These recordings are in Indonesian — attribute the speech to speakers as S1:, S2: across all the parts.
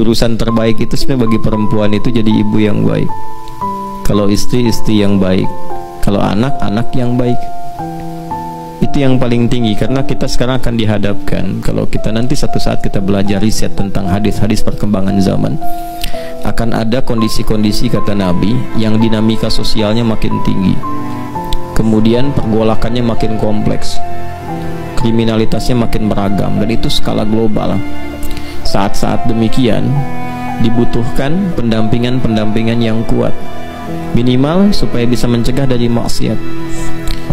S1: jurusan terbaik itu sebenarnya bagi perempuan itu jadi ibu yang baik. Kalau istri, istri yang baik. Kalau anak, anak yang baik. Itu yang paling tinggi, karena kita sekarang akan dihadapkan, kalau kita nanti satu saat kita belajar riset tentang hadis-hadis perkembangan zaman, akan ada kondisi-kondisi, kata Nabi, yang dinamika sosialnya makin tinggi, kemudian pergolakannya makin kompleks, kriminalitasnya makin beragam, dan itu skala global. Saat-saat demikian dibutuhkan pendampingan-pendampingan yang kuat, minimal supaya bisa mencegah dari maksiat.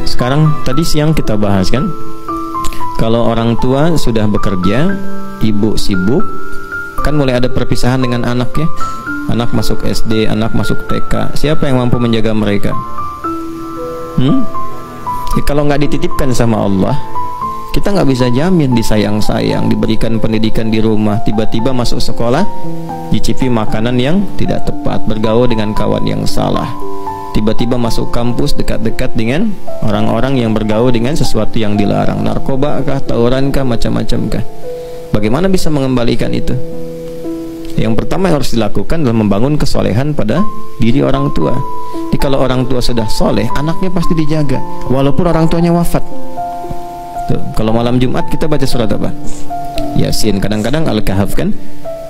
S1: Sekarang tadi siang kita bahas kan, kalau orang tua sudah bekerja, ibu sibuk, kan mulai ada perpisahan dengan anak ya. Anak masuk SD, anak masuk TK, siapa yang mampu menjaga mereka? Kalau nggak dititipkan sama Allah, kita nggak bisa jamin disayang-sayang, diberikan pendidikan di rumah, tiba-tiba masuk sekolah dicipi makanan yang tidak tepat, bergaul dengan kawan yang salah, tiba-tiba masuk kampus dekat-dekat dengan orang-orang yang bergaul dengan sesuatu yang dilarang, narkoba kah, tawuran kah, macam-macam kah. Bagaimana bisa mengembalikan itu? Yang pertama yang harus dilakukan adalah membangun kesolehan pada diri orang tua. Jadi kalau orang tua sudah soleh, anaknya pasti dijaga walaupun orang tuanya wafat. Tuh, kalau malam Jumat kita baca surat apa? Yasin, kadang-kadang Al-Kahf kan.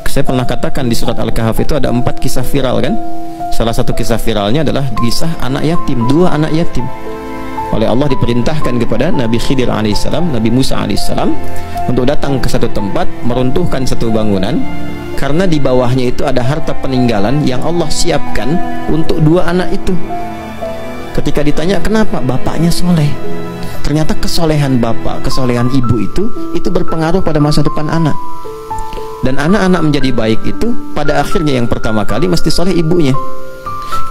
S1: Saya pernah katakan di surat Al-Kahf itu ada 4 kisah viral kan. Salah satu kisah viralnya adalah kisah anak yatim, 2 anak yatim. Oleh Allah diperintahkan kepada Nabi Khidir alaihissalam, Nabi Musa alaihissalam untuk datang ke satu tempat, meruntuhkan satu bangunan, karena di bawahnya itu ada harta peninggalan yang Allah siapkan untuk 2 anak itu. Ketika ditanya kenapa, bapaknya soleh. Ternyata kesolehan bapak, kesolehan ibu itu berpengaruh pada masa depan anak. Dan anak-anak menjadi baik itu pada akhirnya yang pertama kali mesti soleh ibunya.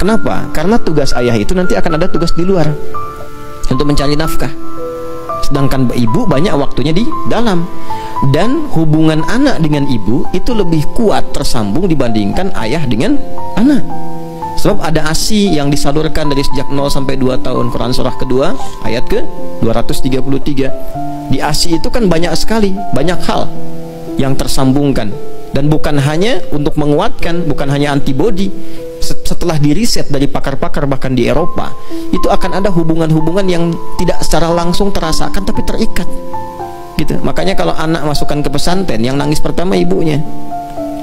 S1: Kenapa? Karena tugas ayah itu nanti akan ada tugas di luar untuk mencari nafkah, sedangkan ibu banyak waktunya di dalam. Dan hubungan anak dengan ibu itu lebih kuat tersambung dibandingkan ayah dengan anak. Sebab ada ASI yang disalurkan dari sejak 0 sampai 2 tahun. Quran surah kedua ayat ke 233. Di ASI itu kan banyak sekali, banyak hal yang tersambungkan, dan bukan hanya untuk menguatkan, bukan hanya antibodi. Setelah diriset dari pakar-pakar bahkan di Eropa, itu akan ada hubungan-hubungan yang tidak secara langsung terasakan tapi terikat gitu. Makanya kalau anak masukkan ke pesantren, yang nangis pertama ibunya,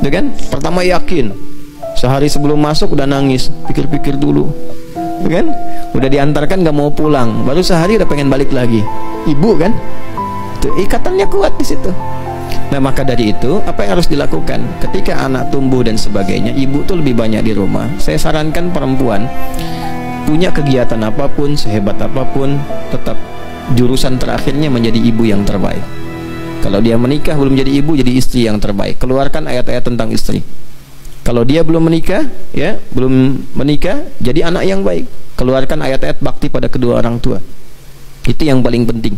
S1: gitu kan? Pertama yakin, sehari sebelum masuk udah nangis, pikir-pikir dulu, gitu kan? Udah diantarkan gak mau pulang, baru sehari udah pengen balik lagi, ibu kan? Tuh, ikatannya kuat di situ. Nah, maka dari itu apa yang harus dilakukan ketika anak tumbuh dan sebagainya? Ibu tuh lebih banyak di rumah. Saya sarankan perempuan punya kegiatan apapun, sehebat apapun, tetap jurusan terakhirnya menjadi ibu yang terbaik. Kalau dia menikah belum jadi ibu, jadi istri yang terbaik. Keluarkan ayat-ayat tentang istri. Kalau dia belum menikah, ya, belum menikah, jadi anak yang baik. Keluarkan ayat-ayat bakti pada kedua orang tua. Itu yang paling penting.